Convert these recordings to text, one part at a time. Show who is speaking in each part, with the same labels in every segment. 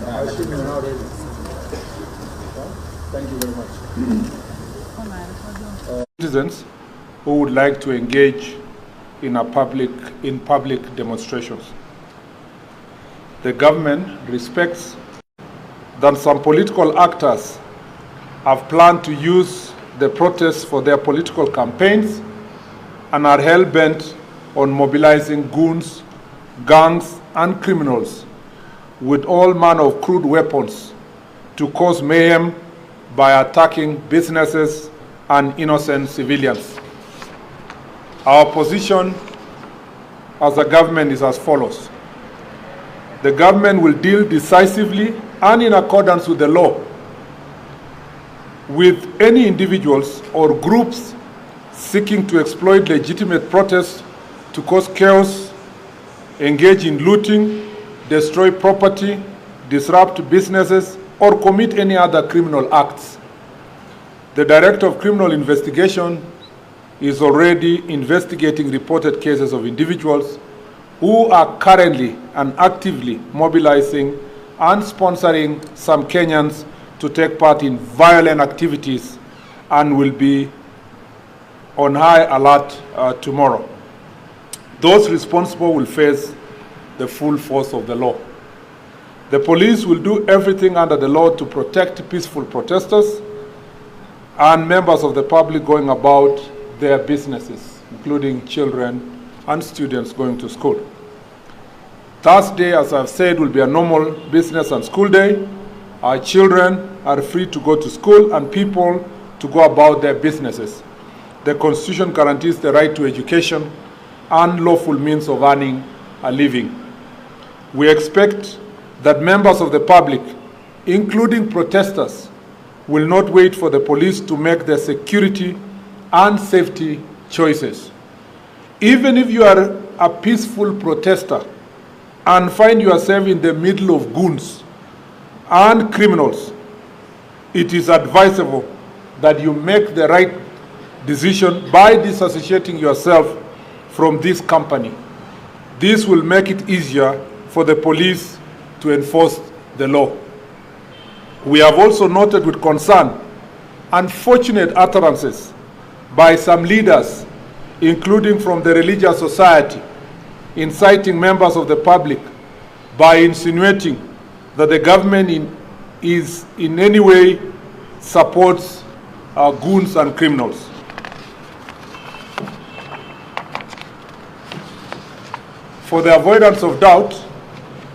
Speaker 1: I assume you're now ready. Thank you very much.
Speaker 2: Citizens who would like to engage in public demonstrations. The government respects that some political actors have planned to use the protests for their political campaigns and are hell-bent on mobilizing goons, gangs, and criminals with all manner of crude weapons to cause mayhem by attacking businesses and innocent civilians. Our position as a government is as follows. The government will deal decisively and in accordance with the law with any individuals or groups seeking to exploit legitimate protests to cause chaos, engage in looting, destroy property, disrupt businesses, or commit any other criminal acts. The Director of Criminal Investigation is already investigating reported cases of individuals who are currently and actively mobilizing and sponsoring some Kenyans to take part in violent activities and will be on high alert tomorrow. Those responsible will face the full force of the law. The police will do everything under the law to protect peaceful protesters and members of the public going about their businesses, including children and students going to school. Thursday, as I've said, will be a normal business and school day. Our children are free to go to school and people to go about their businesses. The Constitution guarantees the right to education and lawful means of earning a living. We expect that members of the public, including protesters, will not wait for the police to make their security and safety choices. Even if you are a peaceful protester and find yourself in the middle of goons and criminals, it is advisable that you make the right decision by disassociating yourself from this company. This will make it easier for the police to enforce the law. We have also noted with concern unfortunate utterances by some leaders, including from the religious society, inciting members of the public by insinuating that the government in any way supports goons and criminals. For the avoidance of doubt,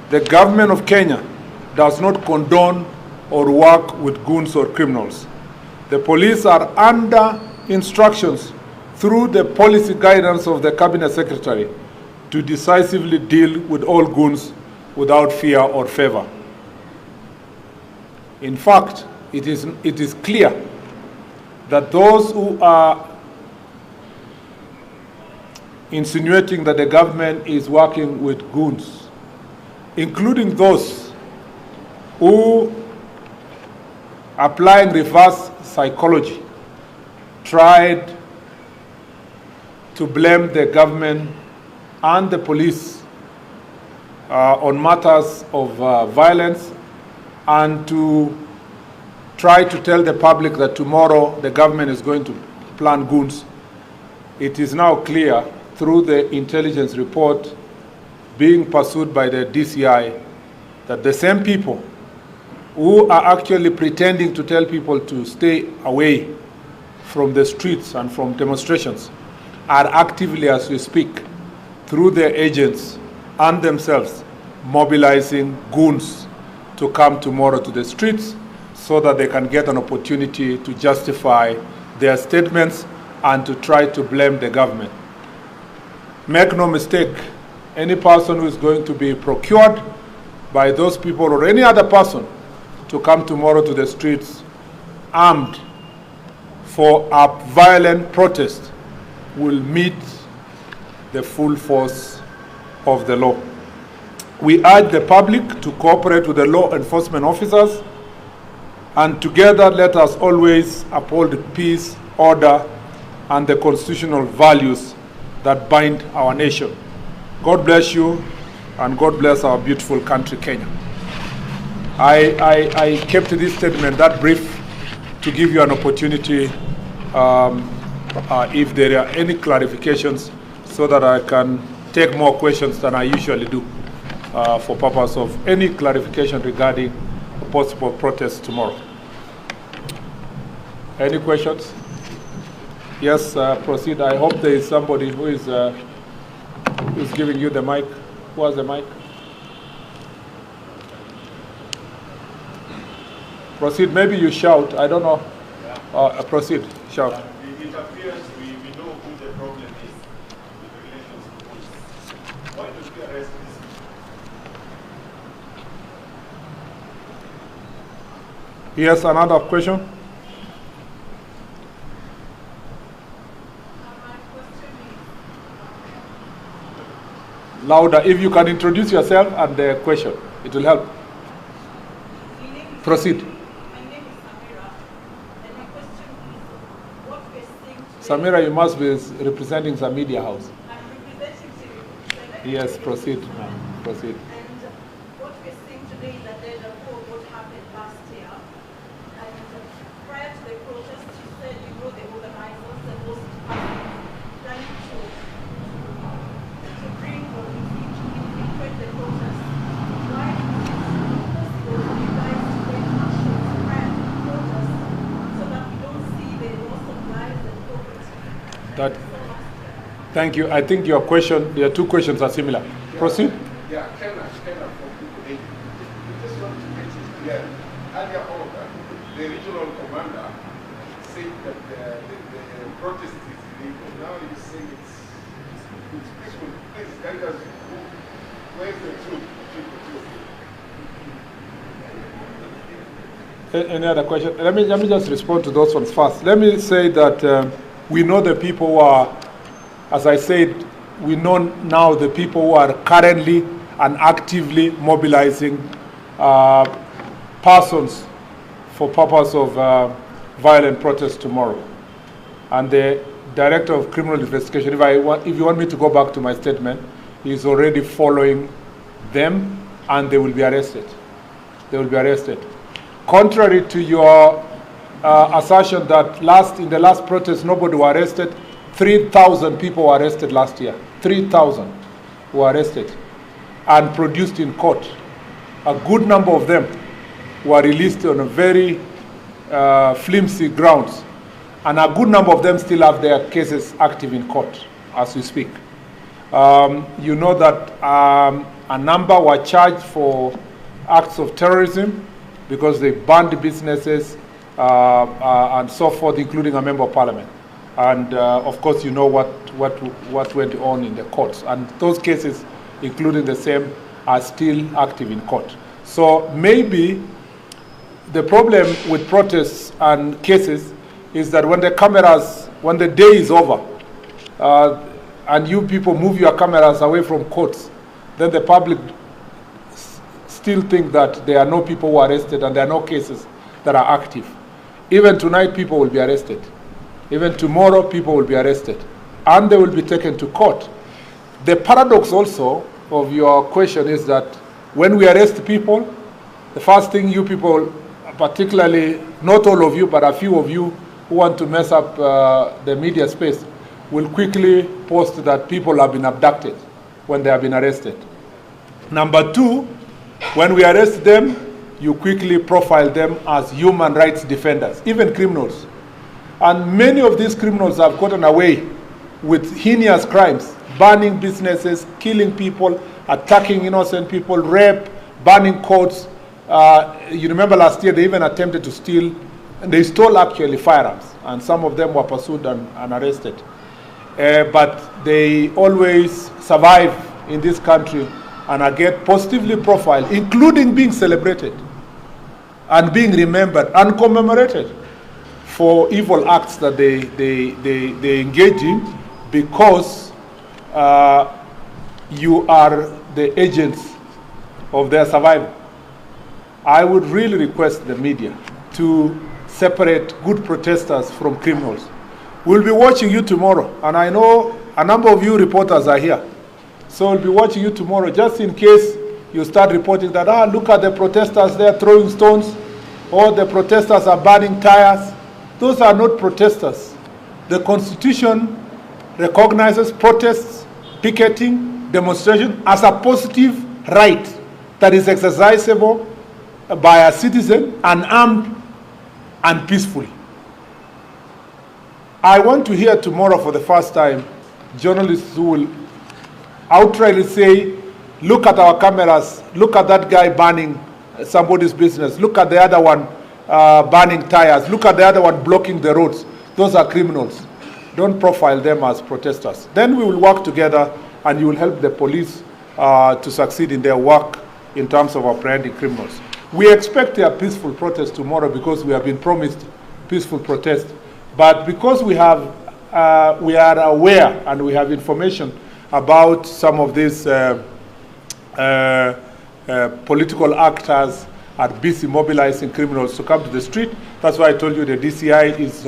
Speaker 2: the government of Kenya does not condone or work with goons or criminals. The police are under instructions through the policy guidance of the Cabinet Secretary to decisively deal with all goons without fear or favor. In fact, it is clear that those who are insinuating that the government is working with goons, including those who, applying reverse psychology, tried to blame the government and the police on matters of violence and to try to tell the public that tomorrow the government is going to plan goons. It is now clear through the intelligence report being pursued by the DCI that the same people who are actually pretending to tell people to stay away from the streets and from demonstrations are actively, as we speak, through their agents and themselves, mobilizing goons to come tomorrow to the streets so that they can get an opportunity to justify their statements and to try to blame the government. Make no mistake, any person who is going to be procured by those people or any other person to come tomorrow to the streets armed for a violent protest will meet the full force of the law. We urge the public to cooperate with the law enforcement officers, and together let us always uphold peace, order, and the constitutional values that bind our nation. God bless you, and God bless our beautiful country, Kenya. I kept this statement that brief to give you an opportunity if there are any clarifications so that I can take more questions than I usually do for purpose of any clarification regarding a possible protest tomorrow. Any questions? Yes, proceed. I hope there is somebody who is giving you the mic. Who has the mic? Proceed. Maybe you shout. I don't know. Proceed. Shout.
Speaker 1: It appears we know who the problem is with relations to police. Why don't we arrest these people?
Speaker 2: Yes, another question? Louder. If you can introduce yourself and the question, it will help. Proceed.
Speaker 3: My name is Samira, and my question is, what we're seeing today...
Speaker 2: Samira, you must be representing some media house.
Speaker 3: I'm representing TV.
Speaker 2: Yes, proceed. Proceed.
Speaker 3: And what we're seeing today is that there's a poll what happened last year. And prior to the protest, you said you know the organizers and those planning to bring or infiltrate the protest. Why is it possible for you guys to take actions prior to the protest so that we don't see the loss of lives and property?
Speaker 2: Thank you. I think your question, your two questions are similar. Proceed.
Speaker 1: Yeah, Kenya for people. We just want to make it clear. Earlier on, the regional commander said that the protest is illegal. Now he's saying it's peaceful. Please guide us. Where's the truth?
Speaker 2: Any other question? Let me just respond to those ones first. Let me say that we know the people who are, as I said, we know now the people who are currently and actively mobilizing persons for purpose of violent protest tomorrow. And the Director of Criminal Investigation, if you want me to go back to my statement, is already following them and they will be arrested. They will be arrested. Contrary to your assertion that in the last protest nobody was arrested, 3,000 people were arrested last year. 3,000 were arrested and produced in court. A good number of them were released on a very flimsy grounds. And a good number of them still have their cases active in court as we speak. You know that a number were charged for acts of terrorism because they banned businesses and so forth, including a member of parliament. And of course, you know what went on in the courts. And those cases, including the same, are still active in court. So maybe the problem with protests and cases is that when the day is over, and you people move your cameras away from courts, then the public still think that there are no people who are arrested and there are no cases that are active. Even tonight, people will be arrested. Even tomorrow, people will be arrested. And they will be taken to court. The paradox also of your question is that when we arrest people, the first thing you people, particularly, not all of you, but a few of you who want to mess up the media space, will quickly post that people have been abducted when they have been arrested. Number two, when we arrest them, you quickly profile them as human rights defenders, even criminals. And many of these criminals have gotten away with heinous crimes, burning businesses, killing people, attacking innocent people, rape, burning courts. You remember last year they even attempted to steal, and they stole actually firearms, and some of them were pursued and arrested. But they always survive in this country and are get positively profiled, including being celebrated and being remembered and commemorated for evil acts that they engage in, because you are the agents of their survival. I would really request the media to separate good protesters from criminals. We'll be watching you tomorrow, and I know a number of you reporters are here. So we'll be watching you tomorrow, just in case you start reporting that, look at the protesters, they're throwing stones, or the protesters are burning tires. Those are not protesters. The Constitution recognizes protests, picketing, demonstration as a positive right that is exercisable by a citizen, unarmed and peacefully. I want to hear tomorrow for the first time journalists who will outrightly say, look at our cameras, look at that guy burning somebody's business, look at the other one burning tires, look at the other one blocking the roads. Those are criminals. Don't profile them as protesters. Then we will work together and you will help the police to succeed in their work in terms of apprehending criminals. We expect a peaceful protest tomorrow because we have been promised peaceful protest. But because we are aware and we have information about some of these political actors are busy mobilizing criminals to come to the street, that's why I told you the DCI is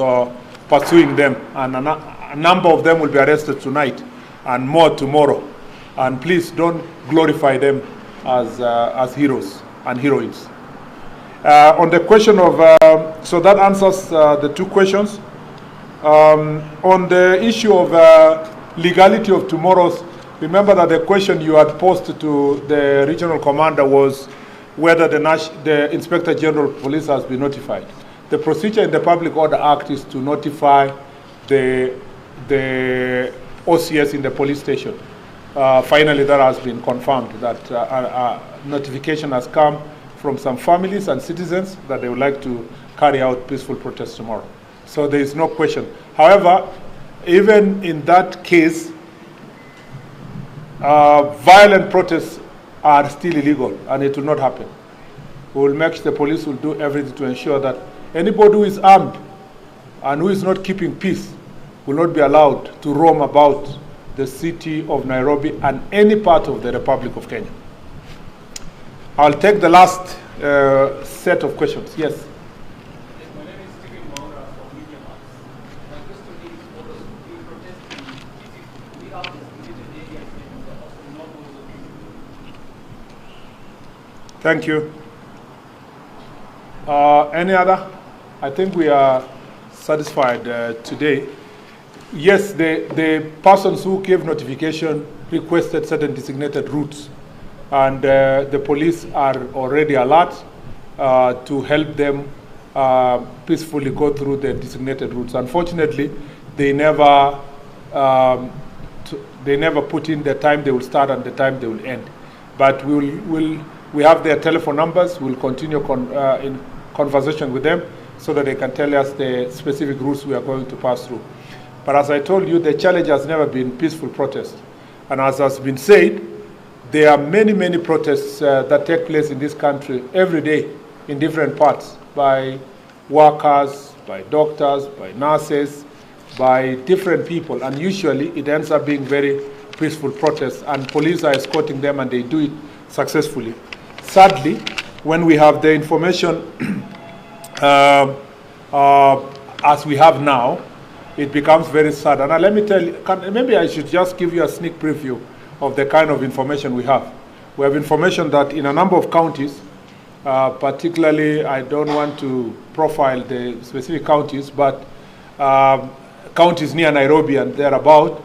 Speaker 2: pursuing them, and a number of them will be arrested tonight and more tomorrow. And please don't glorify them as heroes and heroines. On the question of, so that answers the two questions. On the issue of legality of tomorrow's, remember that the question you had posed to the regional commander was whether the Inspector General of Police has been notified. The procedure in the Public Order Act is to notify the OCS in the police station. Finally, that has been confirmed, that notification has come from some families and citizens that they would like to carry out peaceful protests tomorrow. So there is no question. However, even in that case, violent protests are still illegal and it will not happen. We will make sure the police will do everything to ensure that anybody who is armed and who is not keeping peace will not be allowed to roam about the city of Nairobi and any part of the Republic of Kenya. I'll take the last set of questions. Yes.
Speaker 4: My name is Stephen Maura from Media Max. My question is, what was the protesting if we have designated areas of normal location?
Speaker 2: Thank you. Any other? I think we are satisfied today. Yes, the persons who gave notification requested certain designated routes, and the police are already alert to help them peacefully go through the designated routes. Unfortunately, they never put in the time they will start and the time they will end. But we have their telephone numbers. We'll continue in conversation with them so that they can tell us the specific routes we are going to pass through. But as I told you, the challenge has never been peaceful protest. And as has been said, there are many, many protests that take place in this country every day in different parts by workers, by doctors, by nurses, by different people. And usually it ends up being very peaceful protests, and police are escorting them and they do it successfully. Sadly, when we have the information as we have now, it becomes very sad. And let me tell you, maybe I should just give you a sneak preview of the kind of information we have. We have information that in a number of counties, particularly, I don't want to profile the specific counties, but counties near Nairobi and thereabout,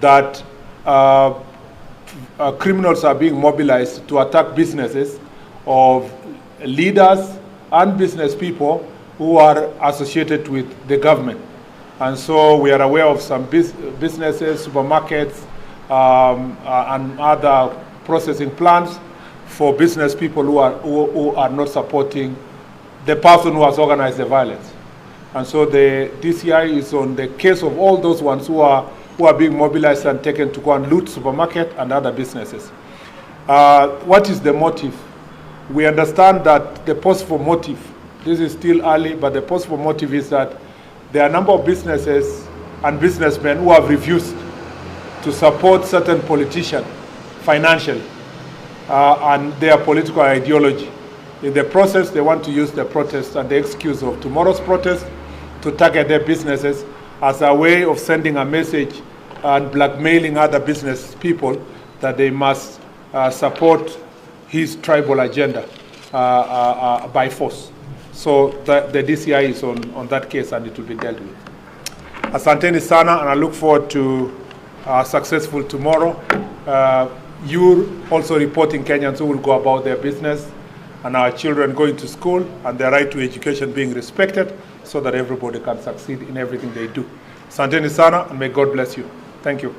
Speaker 2: that criminals are being mobilized to attack businesses of leaders and business people who are associated with the government. And so we are aware of some businesses, supermarkets, and other processing plants for business people who are not supporting the person who has organized the violence. And so the DCI is on the case of all those ones who are being mobilized and taken to go and loot supermarket and other businesses. What is the motive? We understand that the possible motive, this is still early, but the possible motive is that there are a number of businesses and businessmen who have refused to support certain politicians financially and their political ideology. In the process, they want to use the protest and the excuse of tomorrow's protest to target their businesses as a way of sending a message and blackmailing other business people that they must support his tribal agenda by force. So the DCI is on that case, and it will be dealt with. Asanteni sana, and I look forward to successful tomorrow. You're also reporting Kenyans who will go about their business, and our children going to school, and their right to education being respected, so that everybody can succeed in everything they do. Asanteni sana, and may God bless you. Thank you.